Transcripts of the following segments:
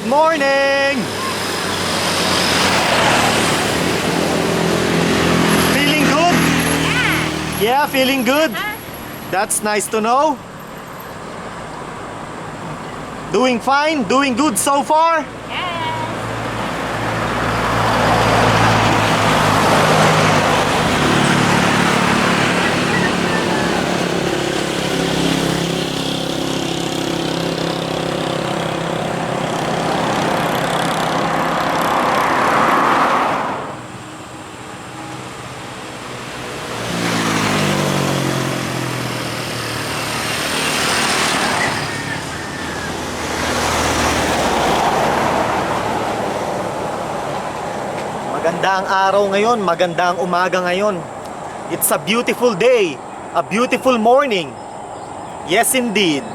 morning! Feeling good? Yeah, feeling good? That's nice to know. Doing fine? Doing good so far? Maganda ang araw ngayon, maganda ang umaga ngayon. It's a beautiful day, a beautiful morning. Yes, indeed.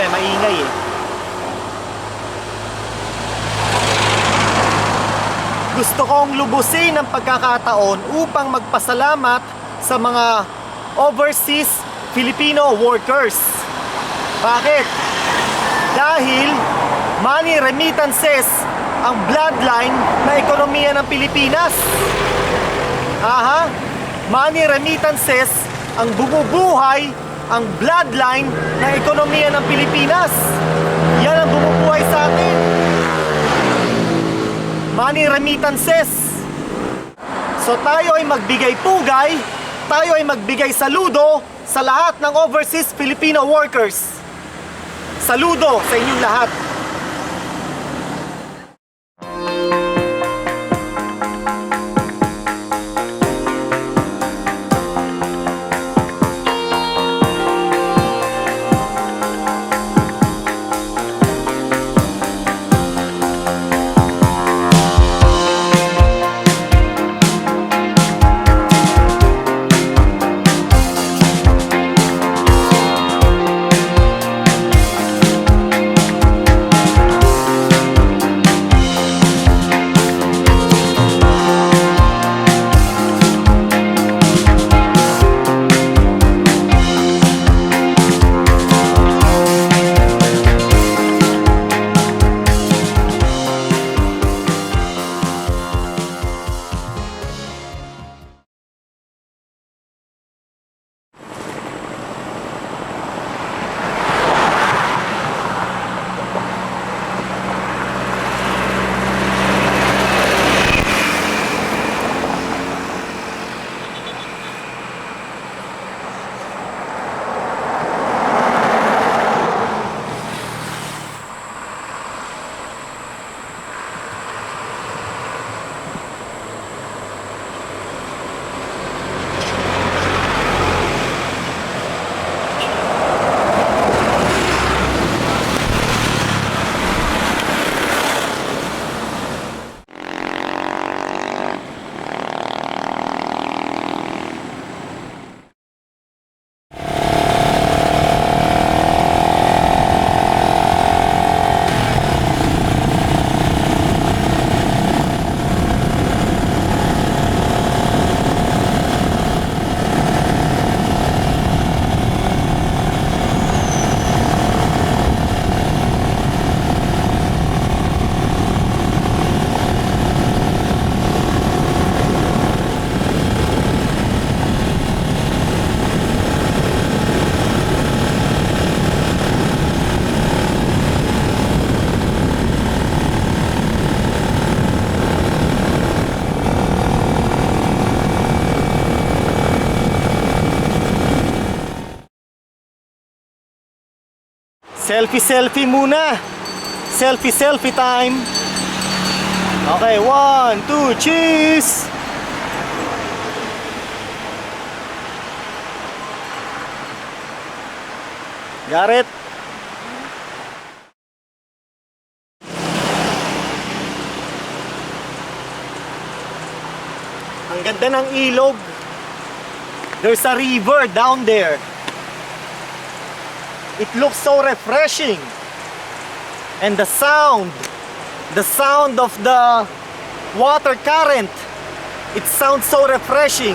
Maingay eh. Gusto kong lubusin ang pagkakataon upang magpasalamat sa mga overseas Filipino workers. Bakit? Dahil money remittances ang bloodline na ekonomiya ng Pilipinas. Money remittances ang bumubuhay, ang bloodline ng ekonomiya ng Pilipinas. Yan ang bumubuhay sa atin. Money remittances. So tayo ay magbigay pugay, tayo ay magbigay saludo sa lahat ng overseas Filipino workers. Saludo sa inyong lahat. Selfie muna. Selfie time. Okay, 1, 2, cheese! Got it? Ang ganda ng ilog. There's a river down there. It looks so refreshing. And the sound of the water current, it sounds so refreshing.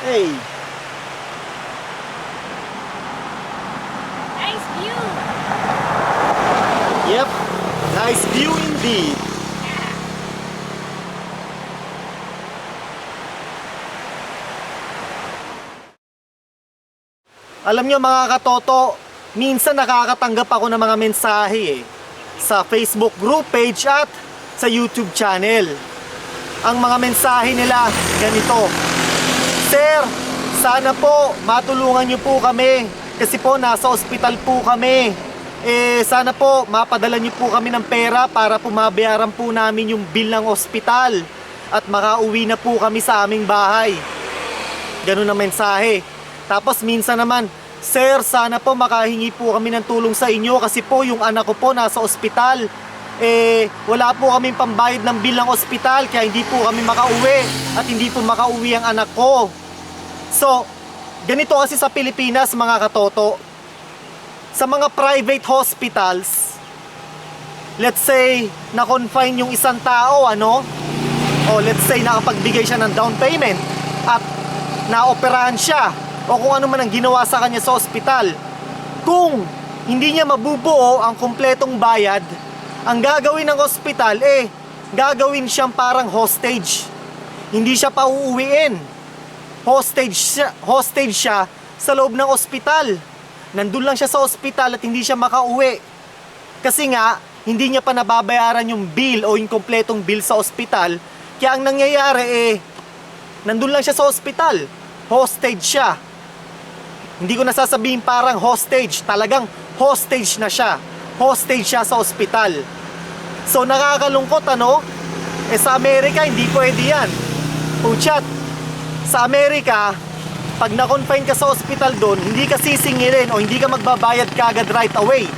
Hey, Nice view. yep, nice view indeed. Alam nyo mga katoto, minsan nakakatanggap ako ng mga mensahe sa Facebook group page at sa YouTube channel. Ang mga mensahe nila ganito: Sir, sana po matulungan niyo po kami kasi po nasa ospital po kami. Sana po mapadala niyo po kami ng pera para po mabayaran po namin yung bill ng ospital at makauwi na po kami sa aming bahay. Ganun ang mensahe. Tapos minsan naman, Sir, sana po makahingi po kami ng tulong sa inyo kasi po yung anak ko po nasa ospital. Wala po kaming pambayad ng bill ng ospital kaya hindi po kami makauwi at hindi po makauwi ang anak ko. So, ganito kasi sa Pilipinas mga katoto. Sa mga private hospitals, let's say, na-confine yung isang tao, o let's say, nakapagbigay siya ng down payment at naoperahan siya o kung ano man ang ginawa sa kanya sa ospital. Kung hindi niya mabubuo ang kumpletong bayad, ang gagawin ng ospital, gagawin siyang parang hostage. Hindi siya pauuwiin. Hostage siya sa loob ng ospital. Nandun lang siya sa ospital at hindi siya makauwi. Kasi nga, hindi niya pa nababayaran yung bill o yung kompletong bill sa ospital. Kaya ang nangyayari nandun lang siya sa ospital. Hostage siya. Hindi ko nasasabihin parang hostage. Talagang hostage na siya. Hostage siya sa ospital. So nakakalungkot sa Amerika hindi pwede yan. Puchat, sa Amerika, pag na-confine ka sa ospital doon, hindi ka sisingilin o hindi ka magbabayad kagad right away.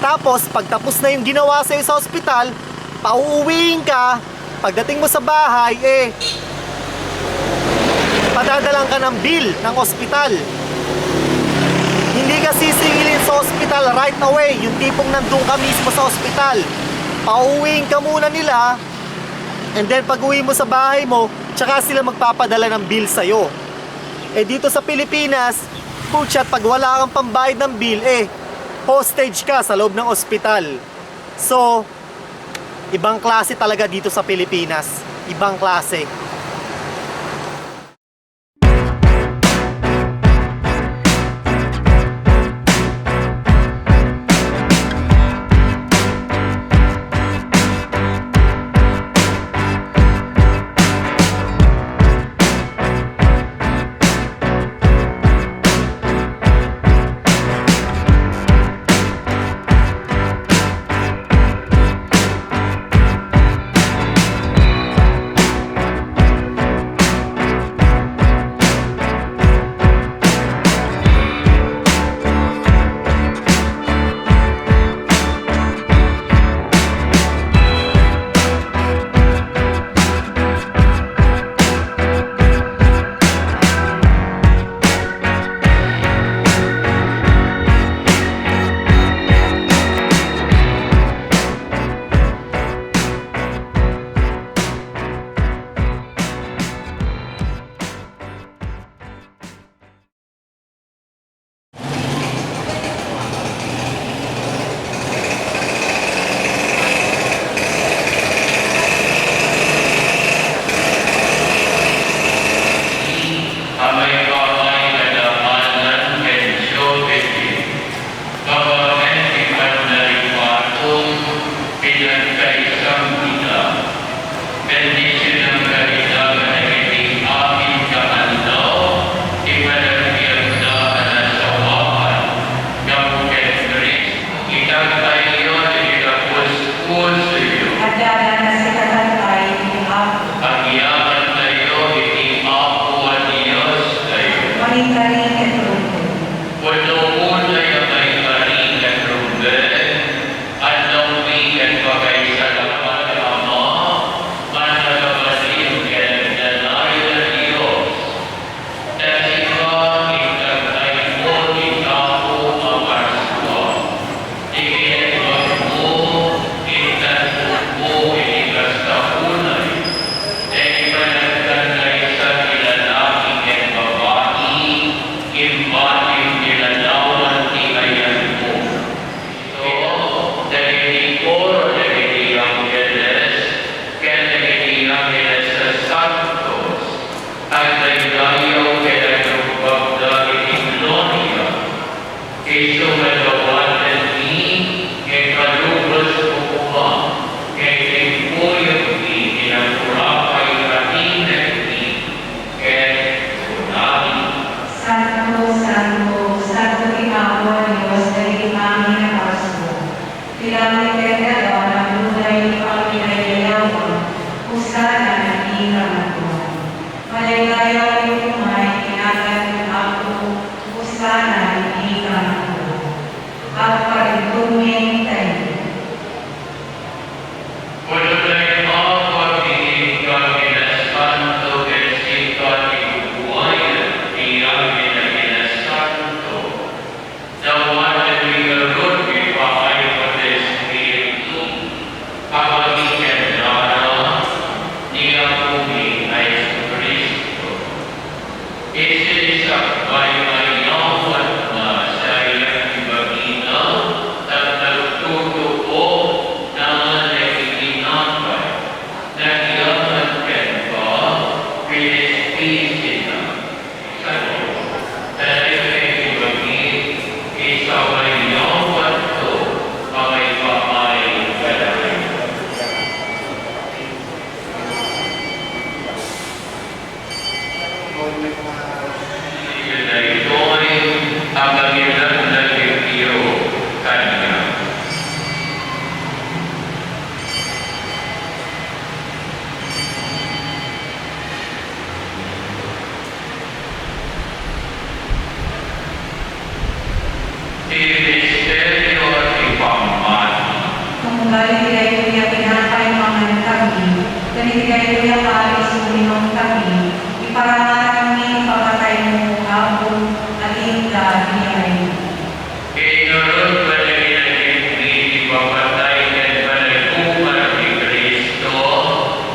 Tapos, pag tapos na yung ginawa sa'yo sa ospital, pauuwiin ka, pagdating mo sa bahay, padadalang ka ng bill ng ospital. Hindi ka sisingilin sa ospital right away, yung tipong nandun ka mismo sa ospital. Pauuwiin ka muna nila, and then pag uwi mo sa bahay mo, tsaka sila magpapadala ng bill sa'yo. Dito sa Pilipinas, puchat, pag wala kang pambayad ng bill, hostage ka sa loob ng ospital. So, ibang klase talaga dito sa Pilipinas. Ibang klase. Ibigay ko yung kalis mo limang tabi, iparangalan ng pamatay mo habang aling dahil. Inurot pa na pinag-ibig ipapatay kan panagkuman ni Kristo,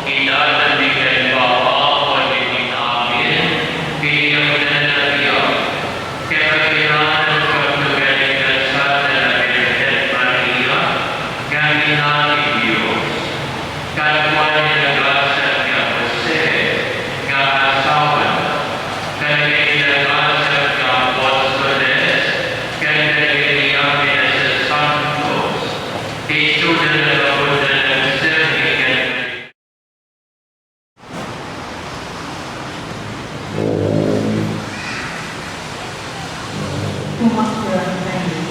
inatalikan pa ako ni amin, pinagdanabiyak, kailangan pagkagalitan sa Virgen Maria, kami namin Diyos, kalwa niya nagasan niya Jose, kaasawan, kaya nagasan niya Apóstoles, kaya nagayami na sa Santos, ito na nalabot na nagservikan Tumakbuhan tayo.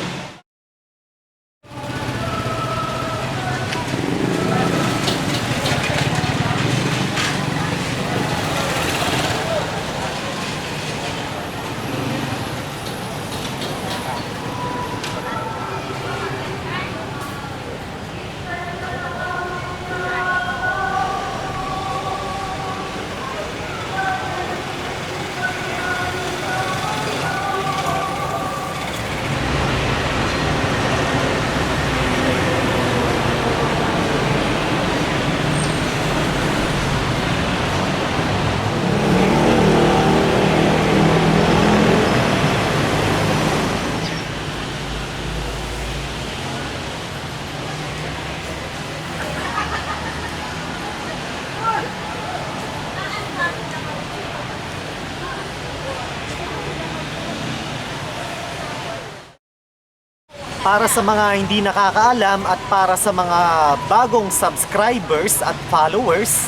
Para sa mga hindi nakakaalam at para sa mga bagong subscribers at followers,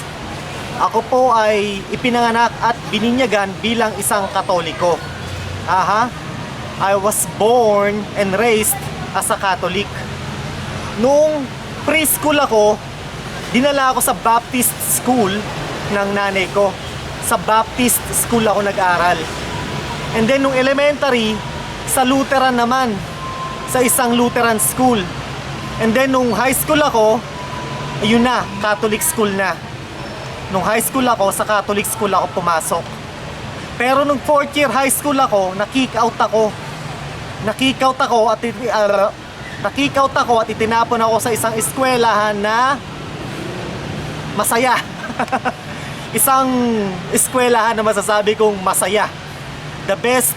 ako po ay ipinanganak at bininyagan bilang isang Katoliko. I was born and raised as a Catholic. Nung preschool ako, dinala ako sa Baptist school ng nanay ko. Sa Baptist school ako nag-aral. And then nung elementary, sa Lutheran naman, sa isang Lutheran school. And then nung high school ako, ayun na, Catholic school na. Nung high school ako, sa Catholic school ako pumasok. Pero nung 4th year high school ako, na-kick out ako. Na-kick out ako at itinapon ako sa isang eskwelahan na masaya. Isang eskwelahan na masasabi kong masaya. The best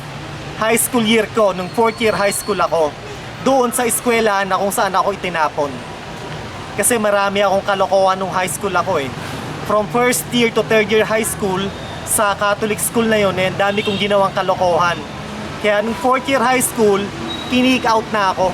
high school year ko, nung 4th year high school ako, doon sa eskwelahan na kung saan ako itinapon. Kasi marami akong kalokohan nung high school ako eh. From 1st year to 3rd year high school, sa Catholic school na yun, dami kong ginawang kalokohan. Kaya nung 4th year high school, kinik out na ako.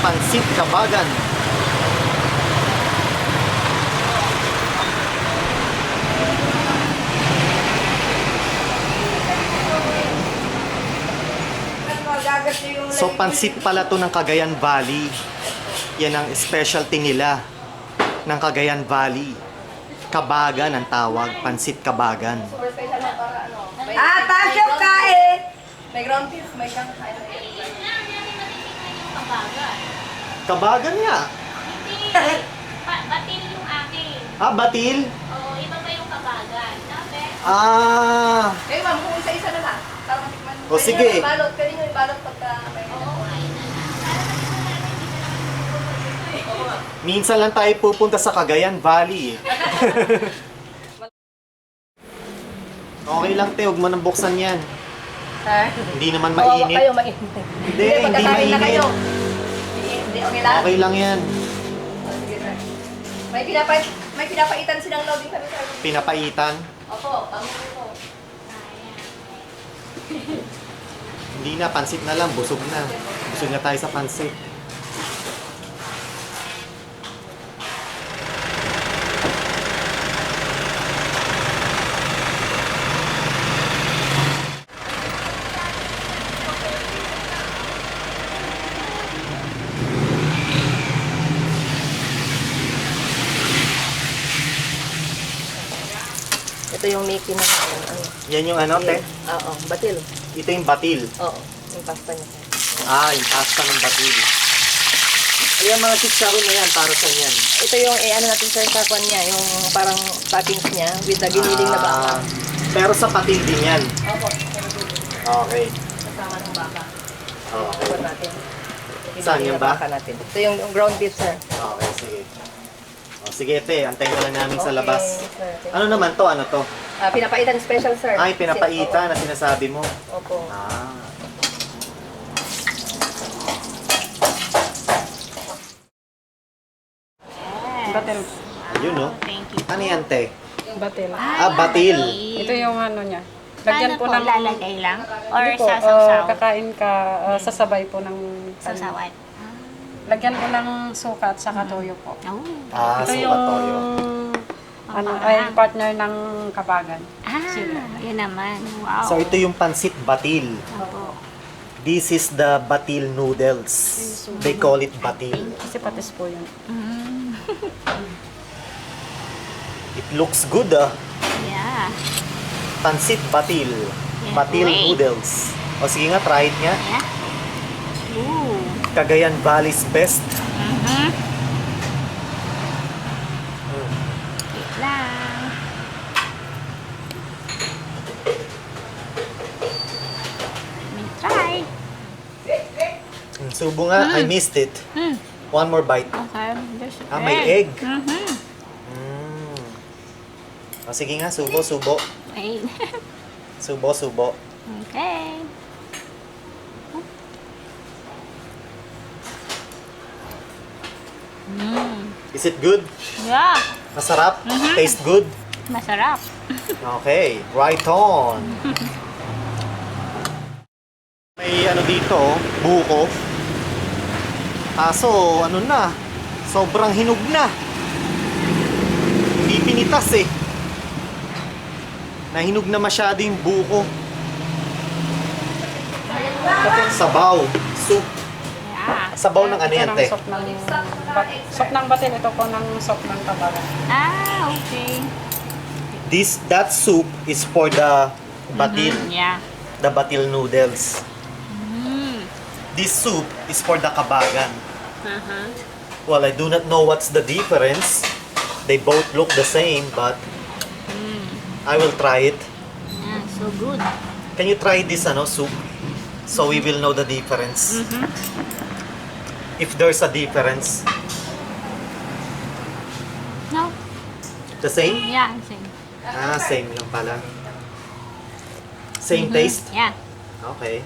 Pansit Kabagan. So pansit pala to ng Cagayan Valley. Yan ang specialty nila ng Cagayan Valley. Kabagan ang tawag, pansit Kabagan. Tasyo kain! May ground beef, may kangkain. Kabagan. Kabagan nga. Hindi. Batil yung akin. Ah, batil? Oo, iba pa yung kabagan. Dapat. Ah, Kayo ma'am, kung isa-isa na lang. Para matikman. O, sige. Pwede nyo ibalot pagka may minsan lang tayo pupunta sa Cagayan Valley eh. Okay lang, te. Huwag mo nang buksan yan. Ha? Hindi naman Kawawa mainit. kayo, mainit. Hindi, hindi pagkakain na mainit. kayo. Hindi, okay lang? Okay lang yan. O, sige, sir. May pinapaitan silang loading kami, sir. Pinapaitan. Opo, pamuli po. Hindi na, pansit na lang. Busog na. Busog na tayo sa pansit. Ito yung Mickey na ano. Yan yung ano, te? Oo, batil. Ito yung batil. Oo, yung pasta niya. Ah, yung pasta ng batil. Ayan, mga chicharon na yan. Para sa yan. Ito yung ano natin sir sa kwan niya, yung parang toppings niya with the giniling na baka. Ah, pero sa patil din yan. Opo, Okay. kasama ng baka. Okay. Ito natin. Saan Giniling yan na ba? baka natin. Ito yung ground beef sir. Okay, sige. O, sige, te. Antayin ka lang namin sa Okay, labas. sir. Ano naman to? Ano to? Pinapaitan special sir. Ay, pinapaitan na sinasabi mo. Opo. Ah. Batil. Ayun, no? Thank you. Ano yan, te? Batil. Ah, batil. Ito yung ano niya. Lagyan Paano po po, ng... lalagay lang? Or Hindi po, sasaw-saw? kakain ka, sasabay po ng... Sasawan? Lagyan po ng suka at saka toyo po. Oh. Ah, Ito suka yung... toyo. Ano, ay partner ng kabagan. Yun naman. Wow. So, ito yung pansit batil. Opo. This is the batil noodles. They call it batil. Kasi patis po yun. It looks good, ah. Yeah. Pansit batil. Batil Wait. noodles. O sige nga, try it nga. Yeah. Ooh. Cagayan Valley's best. Mm-hmm. Wait lang. Let me try. Subo nga, I missed it. One more bite. Okay. There's Ah, may egg. Mm-hmm. Mm. O sige nga, subo, subo. Wait. Subo, subo. Okay. Is it good? Yeah. Masarap? Taste good? Masarap. Okay, right on. May ano dito, buko. Kaso, ano na, sobrang hinog na. Hindi pinitas eh. Nahinog na masyado yung buko. Sabaw, soup. Yeah. Sabaw ng ano yan, Ito te? ng soup ng batil. Ito po ng soup ng kabagan. Ah, okay. That soup is for the batil, Yeah. the batil noodles. Mm. This soup is for the kabagan. Uh-huh. Well, I do not know what's the difference. They both look the same, but I will try it. Yeah, so good. Can you try this soup? So we will know the difference. If there's a difference. No? The same? Yeah, same. Ah, same lang pala. Same taste? Yeah. Okay.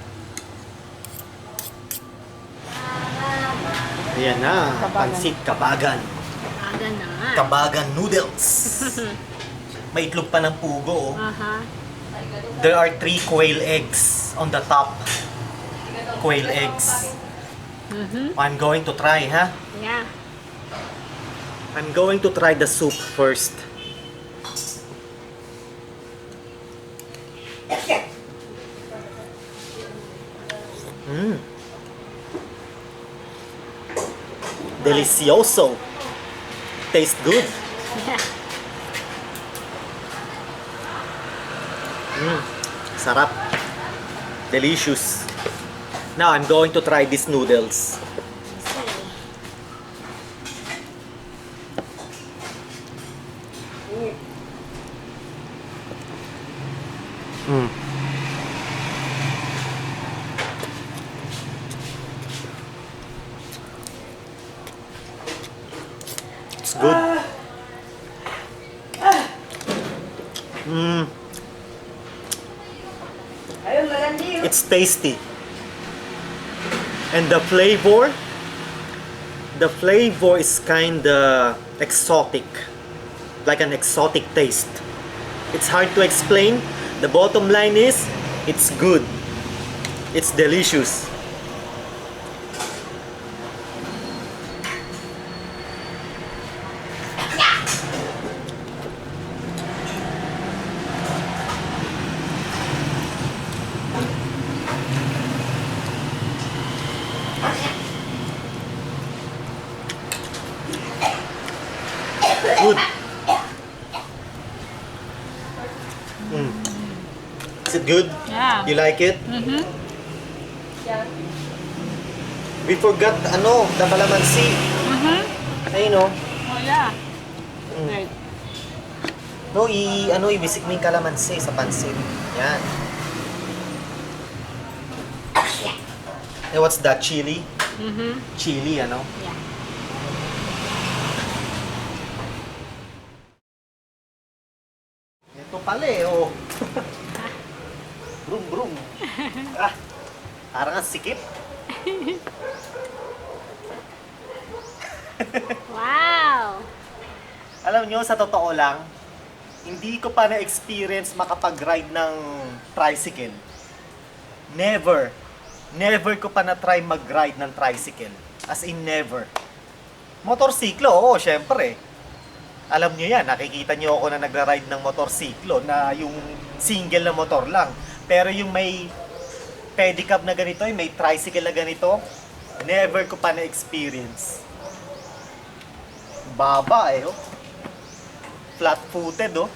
Ayan na, pansit kabagan. Aga naman. Kabagan noodles. May itlog pa ng pugo. Oh. Uh-huh. There are 3 quail eggs on the top. Quail eggs. I'm going to try, ha? Yeah. I'm going to try the soup first. Mmm. Delicioso. Tastes good. Yeah. Sarap. Delicious. Now I'm going to try these noodles. good. Mm. It's tasty. And the flavor is kinda exotic. Like an exotic taste. It's hard to explain. The bottom line is, it's good. It's delicious. Good. Is it good? Yeah. You like it? Mm-hmm. We forgot, the calamansi. Mm-hmm. Ayun, no? Oh, yeah. Right. No, ibisik mo yung kalamansi sa pansit. Yan. Eh, what's that? Chili? Mm-hmm. Chili, Yeah. Ito pala eh, oh. Brum, brum. Parang ang sikip. Wow. Alam nyo, sa totoo lang, hindi ko pa na-experience makapag-ride ng tricycle. Never. Never ko pa na-try mag-ride ng tricycle. As in never. Motorsiklo, oo, syempre. Alam nyo yan, nakikita nyo ako na nagra-ride ng motorsiklo na yung single na motor lang. Pero yung may pedicab na ganito, yung may tricycle na ganito, never ko pa na-experience. Baba eh, oh. Flat-footed, oh.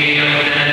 Iyo na